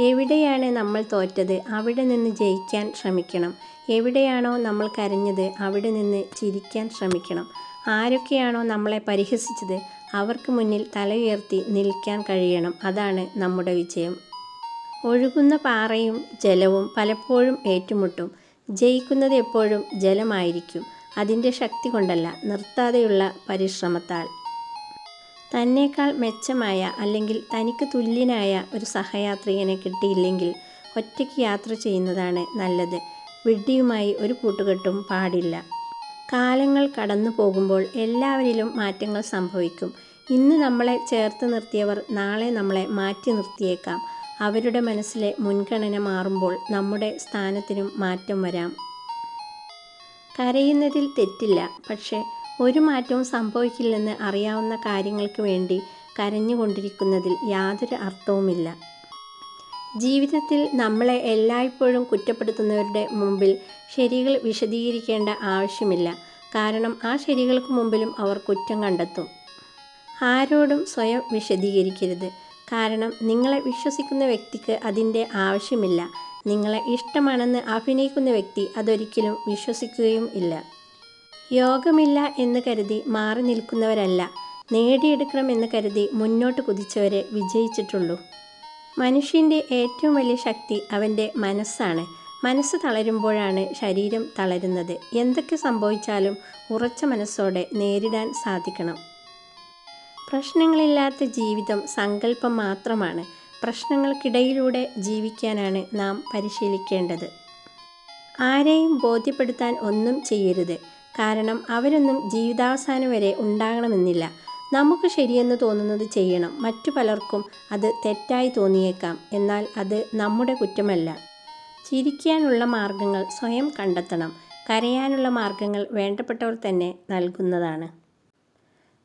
എവിടെയാണ് നമ്മൾ തോറ്റത് അവിടെ നിന്ന് ജയിക്കാൻ ശ്രമിക്കണം. എവിടെയാണോ നമ്മൾ കരഞ്ഞത് അവിടെ നിന്ന് ചിരിക്കാൻ ശ്രമിക്കണം. ആരൊക്കെയാണോ നമ്മളെ പരിഹസിച്ചത് അവർക്ക് മുന്നിൽ തലയുയർത്തി നിൽക്കാൻ കഴിയണം. അതാണ് നമ്മുടെ വിജയം. ഒഴുകുന്ന പാറയും ജലവും പലപ്പോഴും ഏറ്റുമുട്ടും. ജയിക്കുന്നത് എപ്പോഴും ജലമായിരിക്കും. അതിൻ്റെ ശക്തി കൊണ്ടല്ല, നിർത്താതെയുള്ള പരിശ്രമത്താൽ. തന്നേക്കാൾ മെച്ചമായ അല്ലെങ്കിൽ തനിക്ക് തുല്യനായ ഒരു സഹയാത്രികനെ കിട്ടിയില്ലെങ്കിൽ ഒറ്റയ്ക്ക് യാത്ര ചെയ്യുന്നതാണ് നല്ലത്. വിഡ്ഢിയുമായി ഒരു കൂട്ടുകെട്ടും പാടില്ല. കാലങ്ങൾ കടന്നു പോകുമ്പോൾ എല്ലാവരിലും മാറ്റങ്ങൾ സംഭവിക്കും. ഇന്ന് നമ്മളെ ചേർത്ത് നിർത്തിയവർ നാളെ നമ്മളെ മാറ്റി നിർത്തിയേക്കാം. അവരുടെ മനസ്സിലെ മുൻഗണന മാറുമ്പോൾ നമ്മുടെ സ്ഥാനത്തിനും മാറ്റം വരാം. കരയുന്നതിൽ തെറ്റില്ല. പക്ഷേ ഒരു മാറ്റവും സംഭവിക്കില്ലെന്ന് അറിയാവുന്ന കാര്യങ്ങൾക്ക് വേണ്ടി കരഞ്ഞുകൊണ്ടിരിക്കുന്നതിൽ യാതൊരു അർത്ഥവുമില്ല. ജീവിതത്തിൽ നമ്മളെ എല്ലായ്പ്പോഴും കുറ്റപ്പെടുത്തുന്നവരുടെ മുമ്പിൽ ശരികൾ വിശദീകരിക്കേണ്ട ആവശ്യമില്ല. കാരണം ആ ശരികൾക്ക് മുമ്പിലും അവർ കുറ്റം കണ്ടെത്തും. ആരോടും സ്വയം വിശദീകരിക്കരുത്. കാരണം നിങ്ങളെ വിശ്വസിക്കുന്ന വ്യക്തിക്ക് അതിൻ്റെ ആവശ്യമില്ല. നിങ്ങളെ ഇഷ്ടമാണെന്ന് അഭിനയിക്കുന്ന വ്യക്തി അതൊരിക്കലും വിശ്വസിക്കുകയും ഇല്ല. യോഗമില്ല എന്ന് കരുതി മാറി നിൽക്കുന്നവരല്ല, നേടിയെടുക്കണമെന്ന് കരുതി മുന്നോട്ട് കുതിച്ചവരെ വിജയിച്ചിട്ടുള്ളൂ. മനുഷ്യൻ്റെ ഏറ്റവും വലിയ ശക്തി അവൻ്റെ മനസ്സാണ്. മനസ്സ് തളരുമ്പോഴാണ് ശരീരം തളരുന്നത്. എന്തൊക്കെ സംഭവിച്ചാലും ഉറച്ച മനസ്സോടെ നേരിടാൻ സാധിക്കണം. പ്രശ്നങ്ങളില്ലാത്ത ജീവിതം സങ്കല്പം മാത്രമാണ്. പ്രശ്നങ്ങൾക്കിടയിലൂടെ ജീവിക്കാനാണ് നാം പരിശീലിക്കേണ്ടത്. ആരെയും ബോധ്യപ്പെടുത്താൻ ഒന്നും ചെയ്യരുത്. കാരണം അവരൊന്നും ജീവിതാവസാനം വരെ ഉണ്ടാകണമെന്നില്ല. നമുക്ക് ശരിയെന്ന് തോന്നുന്നത് ചെയ്യണം. മറ്റു പലർക്കും അത് തെറ്റായി തോന്നിയേക്കാം. എന്നാൽ അത് നമ്മുടെ കുറ്റമല്ല. ചിരിക്കാനുള്ള മാർഗങ്ങൾ സ്വയം കണ്ടെത്തണം. കരയാനുള്ള മാർഗങ്ങൾ വേണ്ടപ്പെട്ടവർ തന്നെ നൽകുന്നതാണ്.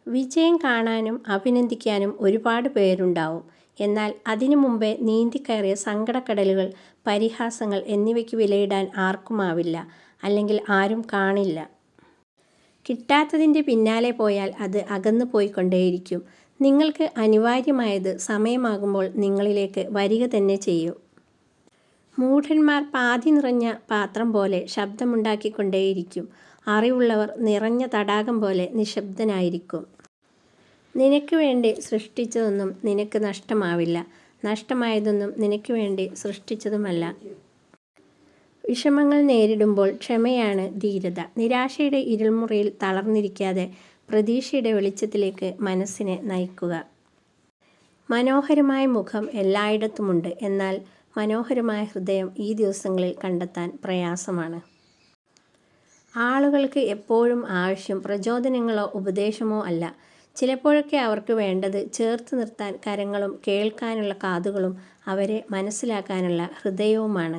വിജയം കാണാനും അഭിനന്ദിക്കാനും ഒരുപാട് പേരുണ്ടാവും. എന്നാൽ അതിനു മുമ്പേ നീന്തിക്കയറിയ സങ്കടക്കടലുകൾ, പരിഹാസങ്ങൾ എന്നിവയ്ക്ക് വിലയിടാൻ ആർക്കുമാവില്ല. അല്ലെങ്കിൽ ആരും കാണില്ല. കിട്ടാത്തതിൻ്റെ പിന്നാലെ പോയാൽ അത് അകന്നു പോയിക്കൊണ്ടേയിരിക്കും. നിങ്ങൾക്ക് അനിവാര്യമായത് സമയമാകുമ്പോൾ നിങ്ങളിലേക്ക് വരിക തന്നെ ചെയ്യും. മൂഢന്മാർ പാതി നിറഞ്ഞ പാത്രം പോലെ ശബ്ദമുണ്ടാക്കിക്കൊണ്ടേയിരിക്കും. അറിവുള്ളവർ നിറഞ്ഞ തടാകം പോലെ നിശബ്ദനായിരിക്കും. നിനക്ക് വേണ്ടി സൃഷ്ടിച്ചതൊന്നും നിനക്ക് നഷ്ടമാവില്ല. നഷ്ടമായതൊന്നും നിനക്ക് വേണ്ടി സൃഷ്ടിച്ചതുമല്ല. വിഷമങ്ങൾ നേരിടുമ്പോൾ ക്ഷമയാണ് ധീരത. നിരാശയുടെ ഇരുൾമുറിയിൽ തളർന്നിരിക്കാതെ പ്രതീക്ഷയുടെ വെളിച്ചത്തിലേക്ക് മനസ്സിനെ നയിക്കുക. മനോഹരമായ മുഖം എല്ലായിടത്തുമുണ്ട്. എന്നാൽ മനോഹരമായ ഹൃദയം ഈ ദിവസങ്ങളിൽ കണ്ടെത്താൻ പ്രയാസമാണ്. ആളുകൾക്ക് എപ്പോഴും ആവശ്യം പ്രചോദനങ്ങളോ ഉപദേശമോ അല്ല. ചിലപ്പോഴൊക്കെ അവർക്ക് വേണ്ടത് ചേർത്ത് നിർത്താൻ കരങ്ങളും കേൾക്കാനുള്ള കാതുകളും അവരെ മനസ്സിലാക്കാനുള്ള ഹൃദയവുമാണ്.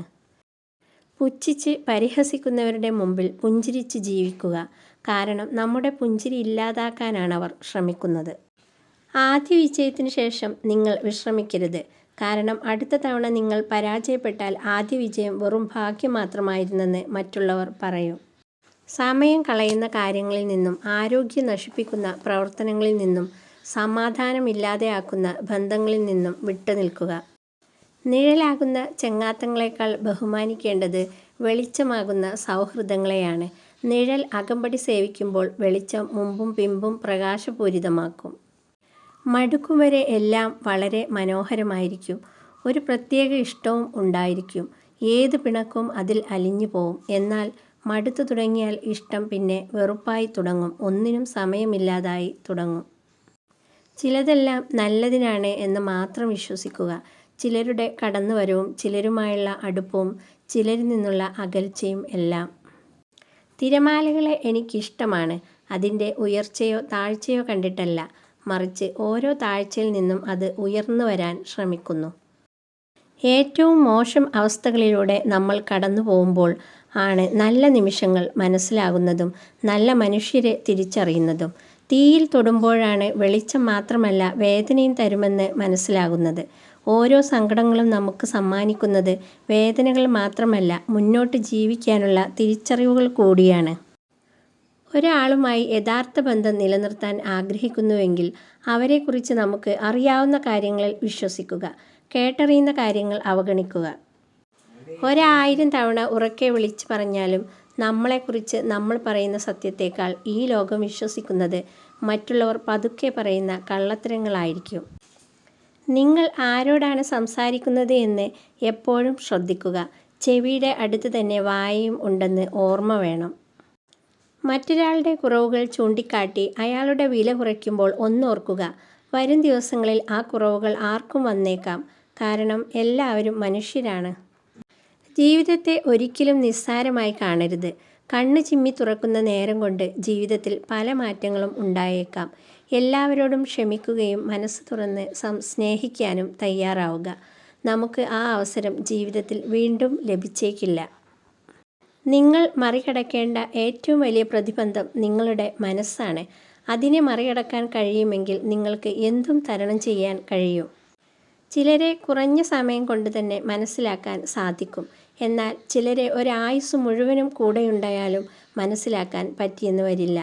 പുച്ഛിച്ച് പരിഹസിക്കുന്നവരുടെ മുമ്പിൽ പുഞ്ചിരിച്ച് ജീവിക്കുക. കാരണം നമ്മുടെ പുഞ്ചിരി ഇല്ലാതാക്കാനാണ് അവർ ശ്രമിക്കുന്നത്. ആദ്യ വിജയത്തിന് ശേഷം നിങ്ങൾ വിശ്രമിക്കരുത്. കാരണം അടുത്ത തവണ നിങ്ങൾ പരാജയപ്പെട്ടാൽ ആദ്യ വിജയം വെറും ഭാഗ്യം മാത്രമായിരുന്നെന്ന് മറ്റുള്ളവർ പറയും. സമയം കളയുന്ന കാര്യങ്ങളിൽ നിന്നും, ആരോഗ്യം നശിപ്പിക്കുന്ന പ്രവർത്തനങ്ങളിൽ നിന്നും, സമാധാനമില്ലാതെയാക്കുന്ന ബന്ധങ്ങളിൽ നിന്നും വിട്ടുനിൽക്കുക. നിഴലാകുന്ന ചങ്ങാത്തങ്ങളെക്കാൾ ബഹുമാനിക്കേണ്ടത് വെളിച്ചമാകുന്ന സൗഹൃദങ്ങളെയാണ്. നിഴൽ അകമ്പടി സേവിക്കുമ്പോൾ വെളിച്ചം മുമ്പും പിമ്പും പ്രകാശപൂരിതമാക്കും. മടുക്കും വരെ എല്ലാം വളരെ മനോഹരമായിരിക്കും. ഒരു പ്രത്യേക ഇഷ്ടവും ഉണ്ടായിരിക്കും. ഏത് പിണക്കും അതിൽ അലിഞ്ഞു പോവും. എന്നാൽ മടുത്തു തുടങ്ങിയാൽ ഇഷ്ടം പിന്നെ വെറുപ്പായി തുടങ്ങും. ഒന്നിനും സമയമില്ലാതായി തുടങ്ങും. ചിലതെല്ലാം നല്ലതിനാണ് എന്ന് മാത്രം വിശ്വസിക്കുക. ചിലരുടെ കടന്നുവരവും ചിലരുമായുള്ള അടുപ്പവും ചിലരിൽ നിന്നുള്ള അകൽച്ചയും എല്ലാം. തിരമാലകളെ എനിക്കിഷ്ടമാണ്. അതിൻ്റെ ഉയർച്ചയോ താഴ്ചയോ കണ്ടിട്ടല്ല, മറിച്ച് ഓരോ താഴ്ചയിൽ നിന്നും അത് ഉയർന്നു വരാൻ ശ്രമിക്കുന്നു. ഏറ്റവും മോശം അവസ്ഥകളിലൂടെ നമ്മൾ കടന്നു പോകുമ്പോൾ ആണ് നല്ല നിമിഷങ്ങൾ മനസ്സിലാകുന്നതും നല്ല മനുഷ്യരെ തിരിച്ചറിയുന്നതും. തീയിൽ തൊടുമ്പോഴാണ് വെളിച്ചം മാത്രമല്ല വേദനയും തരുമെന്ന് മനസ്സിലാകുന്നത്. ഓരോ സങ്കടങ്ങളും നമുക്ക് സമ്മാനിക്കുന്നത് വേദനകൾ മാത്രമല്ല, മുന്നോട്ട് ജീവിക്കാനുള്ള തിരിച്ചറിവുകൾ കൂടിയാണ്. ഒരാളുമായി യഥാർത്ഥ ബന്ധം നിലനിർത്താൻ ആഗ്രഹിക്കുന്നുവെങ്കിൽ അവരെക്കുറിച്ച് നമുക്ക് അറിയാവുന്ന കാര്യങ്ങളിൽ വിശ്വസിക്കുക. കേട്ടറിയുന്ന കാര്യങ്ങൾ അവഗണിക്കുക. 1000 തവണ ഉറക്കെ വിളിച്ച് പറഞ്ഞാലും നമ്മളെക്കുറിച്ച് നമ്മൾ പറയുന്ന സത്യത്തേക്കാൾ ഈ ലോകം വിശ്വസിക്കുന്നത് മറ്റുള്ളവർ പതുക്കെ പറയുന്ന കള്ളത്തരങ്ങളായിരിക്കും. നിങ്ങൾ ആരോടാണ് സംസാരിക്കുന്നത് എന്ന് എപ്പോഴും ശ്രദ്ധിക്കുക. ചെവിയുടെ അടുത്ത് തന്നെ വായയും ഉണ്ടെന്ന് ഓർമ്മ വേണം. മറ്റൊരാളുടെ കുറവുകൾ ചൂണ്ടിക്കാട്ടി അയാളുടെ വില കുറയ്ക്കുമ്പോൾ ഒന്നോർക്കുക, വരും ദിവസങ്ങളിൽ ആ കുറവുകൾ ആർക്കും വന്നേക്കാം. കാരണം എല്ലാവരും മനുഷ്യരാണ്. ജീവിതത്തെ ഒരിക്കലും നിസ്സാരമായി കാണരുത്. കണ്ണ് ചിമ്മി തുറക്കുന്ന നേരം കൊണ്ട് ജീവിതത്തിൽ പല മാറ്റങ്ങളും ഉണ്ടായേക്കാം. എല്ലാവരോടും ക്ഷമിക്കുകയും മനസ്സ് തുറന്ന് സ്നേഹിക്കാനും തയ്യാറാവുക. നമുക്ക് ആ അവസരം ജീവിതത്തിൽ വീണ്ടും ലഭിച്ചേക്കില്ല. നിങ്ങൾ മറികടക്കേണ്ട ഏറ്റവും വലിയ പ്രതിബന്ധം നിങ്ങളുടെ മനസ്സാണ്. അതിനെ മറികടക്കാൻ കഴിയുമെങ്കിൽ നിങ്ങൾക്ക് എന്തും തരണം ചെയ്യാൻ കഴിയും. ചിലരെ കുറഞ്ഞ സമയം കൊണ്ട് തന്നെ മനസ്സിലാക്കാൻ സാധിക്കും. എന്നാൽ ചിലരെ ഒരായുസ്സ് മുഴുവനും കൂടെയുണ്ടായാലും മനസ്സിലാക്കാൻ പറ്റിയെന്ന് വരില്ല.